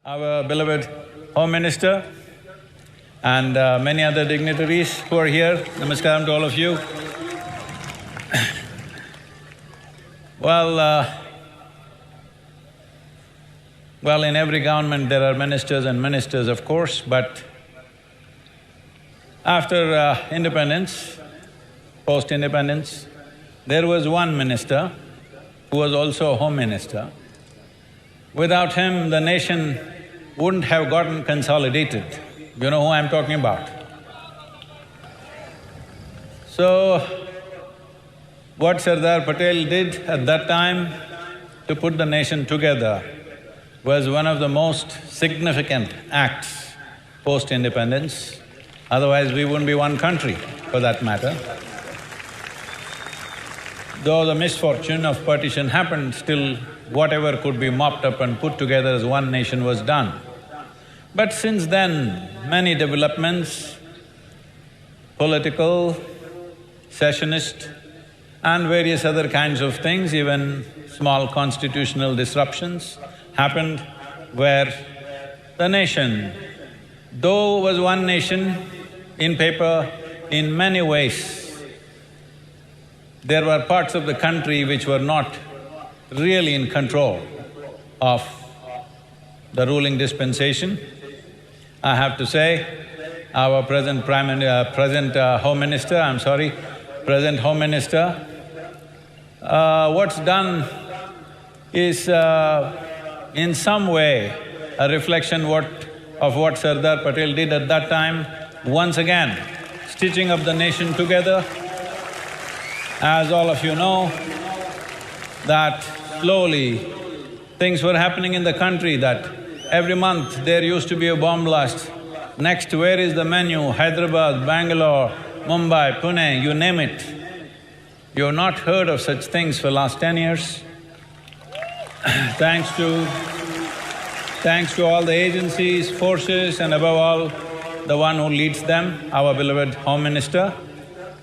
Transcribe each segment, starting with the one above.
our beloved Home Minister and many other dignitaries who are here. Namaskaram to all of you. Well, in every government there are ministers and ministers, of course, but after independence, post-independence, there was one minister who was also a home minister. Without him, the nation wouldn't have gotten consolidated. You know who I'm talking about. So, what Sardar Patel did at that time to put the nation together was one of the most significant acts post-independence. Otherwise, we wouldn't be one country, for that matter. Though the misfortune of partition happened, still whatever could be mopped up and put together as one nation was done. But since then, many developments, political, secessionist and various other kinds of things, even small constitutional disruptions happened where the nation, though was one nation in paper, in many ways, there were parts of the country which were not really in control of the ruling dispensation. I have to say, our present Home Minister, what's done is in some way a reflection of what Sardar Patel did at that time, once again stitching up the nation together. As all of you know, that slowly things were happening in the country, that every month there used to be a bomb blast. Next, where is the menu? Hyderabad, Bangalore, Mumbai, Pune, you name it. You have not heard of such things for last 10 years. Thanks to all the agencies, forces and above all, the one who leads them, our beloved Home Minister,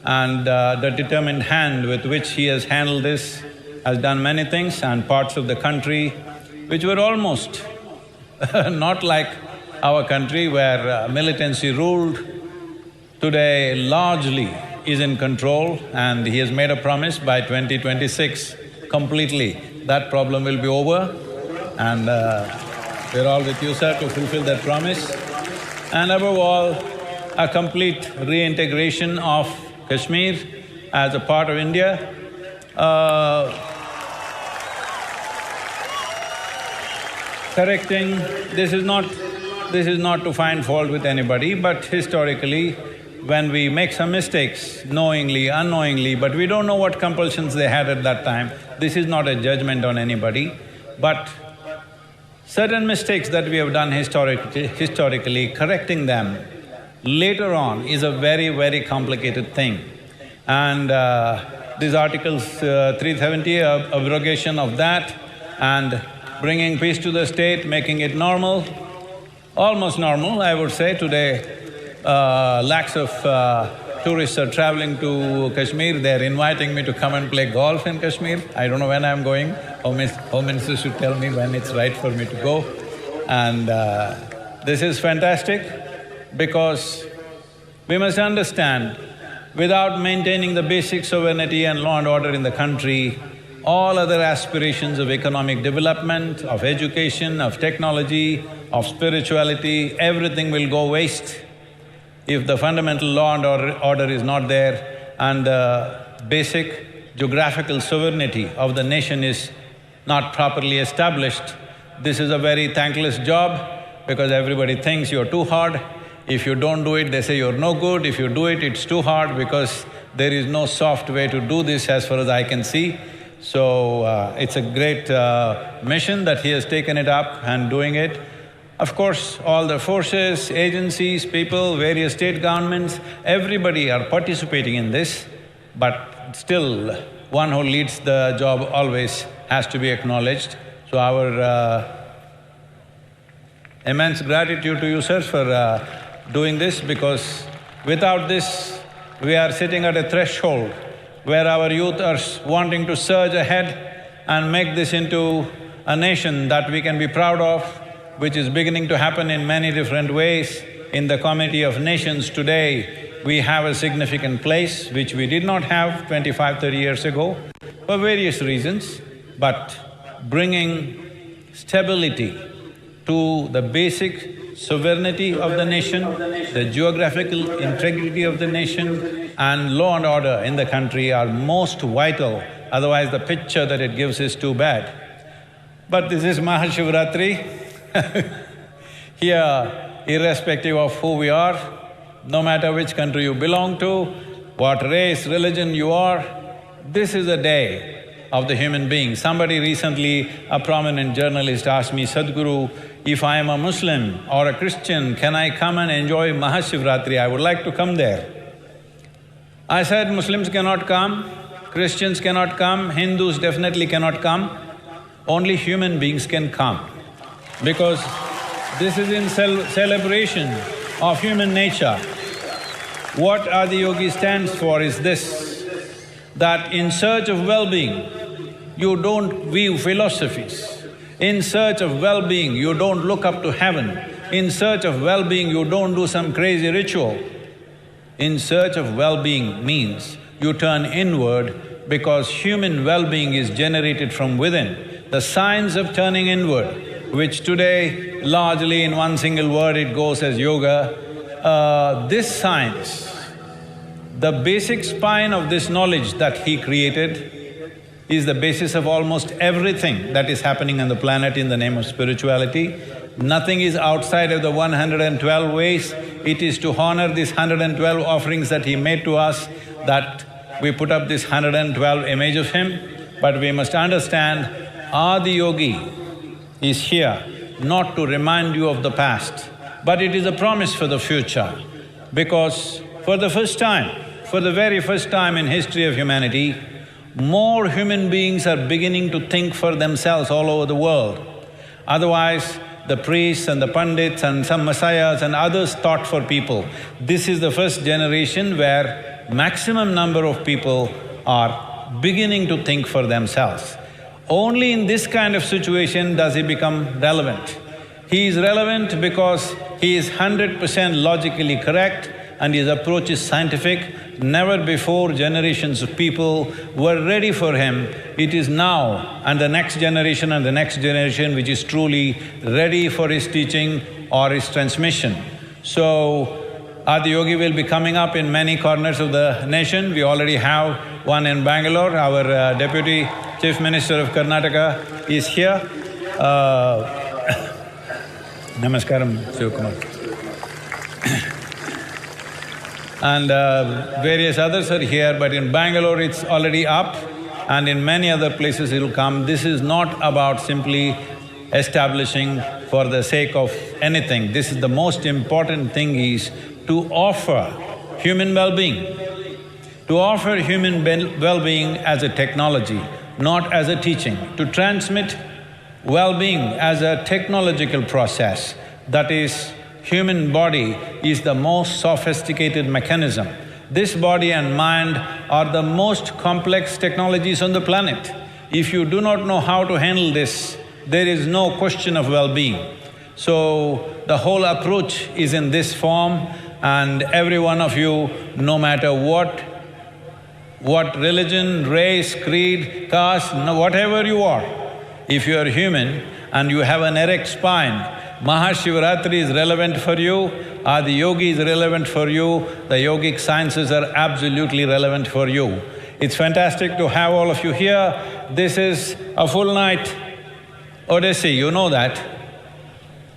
and the determined hand with which he has handled this, has done many things, and parts of the country which were almost not like our country where militancy ruled, today largely is in control, and he has made a promise by 2026 completely that problem will be over, and we're all with you, sir, to fulfill that promise. And above all, a complete reintegration of Kashmir as a part of India. Correcting, this is not to find fault with anybody, but historically, when we make some mistakes, knowingly, unknowingly, but we don't know what compulsions they had at that time, this is not a judgment on anybody, but certain mistakes that we have done historically, correcting them later on is a very, very complicated thing. And this Articles 370, abrogation of that and bringing peace to the state, making it normal, almost normal, I would say. Today, lakhs of tourists are traveling to Kashmir. They're inviting me to come and play golf in Kashmir. I don't know when I'm going. Home Minister should tell me when it's right for me to go. And this is fantastic because we must understand, without maintaining the basic sovereignty and law and order in the country, all other aspirations of economic development, of education, of technology, of spirituality, everything will go waste if the fundamental law and order is not there and the basic geographical sovereignty of the nation is not properly established. This is a very thankless job because everybody thinks you're too hard. If you don't do it, they say you're no good. If you do it, it's too hard because there is no soft way to do this as far as I can see. So, it's a great mission that he has taken it up and doing it. Of course, all the forces, agencies, people, various state governments, everybody are participating in this, but still, one who leads the job always has to be acknowledged. So our immense gratitude to you, sir, for doing this, because without this, we are sitting at a threshold where our youth are wanting to surge ahead and make this into a nation that we can be proud of, which is beginning to happen in many different ways. In the Committee of Nations today, we have a significant place which we did not have 25, 30 years ago for various reasons, but bringing stability to the basic sovereignty of the nation, the geographical integrity of the nation, and law and order in the country are most vital, otherwise the picture that it gives is too bad. But this is Mahashivratri. Here, irrespective of who we are, no matter which country you belong to, what race, religion you are, this is a day of the human being. Somebody recently, a prominent journalist asked me, Sadhguru, if I am a Muslim or a Christian, can I come and enjoy Mahashivratri? I would like to come there. I said, Muslims cannot come, Christians cannot come, Hindus definitely cannot come, only human beings can come. Because this is in celebration of human nature. What Adiyogi stands for is this, that in search of well-being, you don't view philosophies. In search of well-being, you don't look up to heaven. In search of well-being, you don't do some crazy ritual. In search of well-being means you turn inward because human well-being is generated from within. The science of turning inward, which today largely in one single word it goes as yoga, this science, the basic spine of this knowledge that he created is the basis of almost everything that is happening on the planet in the name of spirituality. Nothing is outside of the 112 ways. It is to honor these 112 offerings that he made to us that we put up this 112 image of him. But we must understand, Adiyogi is here not to remind you of the past, but it is a promise for the future. Because for the first time, for the very first time in history of humanity, more human beings are beginning to think for themselves all over the world. Otherwise, the priests and the pandits and some messiahs and others thought for people. This is the first generation where maximum number of people are beginning to think for themselves. Only in this kind of situation does he become relevant. He is relevant because he is 100% logically correct and his approach is scientific. Never before generations of people were ready for him. It is now and the next generation and the next generation which is truly ready for his teaching or his transmission. So, Adiyogi will be coming up in many corners of the nation. We already have one in Bangalore. Our Deputy Chief Minister of Karnataka is here. Namaskaram, Shivakumar. And various others are here, but in Bangalore it's already up and in many other places it'll come. This is not about simply establishing for the sake of anything. This is the most important thing is to offer human well-being. To offer human well-being as a technology, not as a teaching. To transmit well-being as a technological process, that is, human body is the most sophisticated mechanism. This body and mind are the most complex technologies on the planet. If you do not know how to handle this, there is no question of well-being. So, the whole approach is in this form and every one of you, no matter what religion, race, creed, caste, whatever you are, if you are human and you have an erect spine, Mahashivratri is relevant for you, Adiyogi is relevant for you, the yogic sciences are absolutely relevant for you. It's fantastic to have all of you here. This is a full night Odyssey, you know that.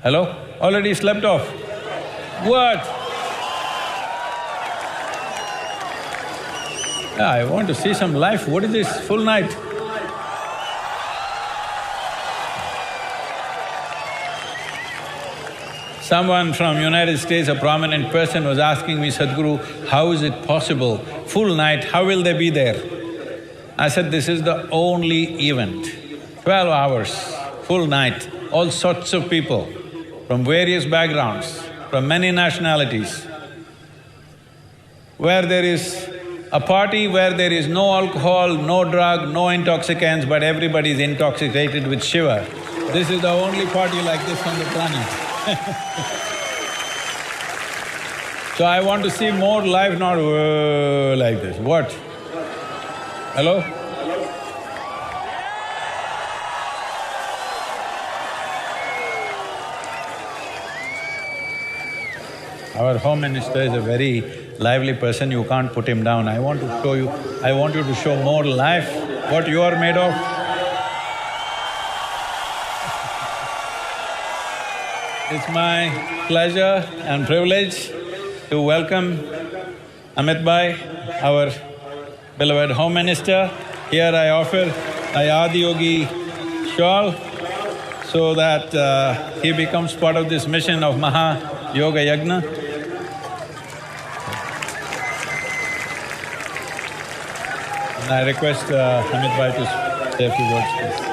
Hello? Already slept off? What? Yeah, I want to see some life. What is this full night? Someone from United States, a prominent person, was asking me, Sadhguru, how is it possible? Full night, how will they be there? I said, this is the only event. 12 hours, full night, all sorts of people from various backgrounds, from many nationalities. Where there is a party where there is no alcohol, no drug, no intoxicants, but everybody is intoxicated with Shiva. This is the only party like this on the planet. So I want to see more life, not like this. What? Hello? Our Home Minister is a very lively person, you can't put him down. I want to show you… I want you to show more life, what you are made of. It's my pleasure and privilege to welcome Amit Bhai, our beloved Home Minister. Here I offer a Adi Yogi shawl so that he becomes part of this mission of Maha Yoga Yajna. And I request Amit Bhai to say a few words, please.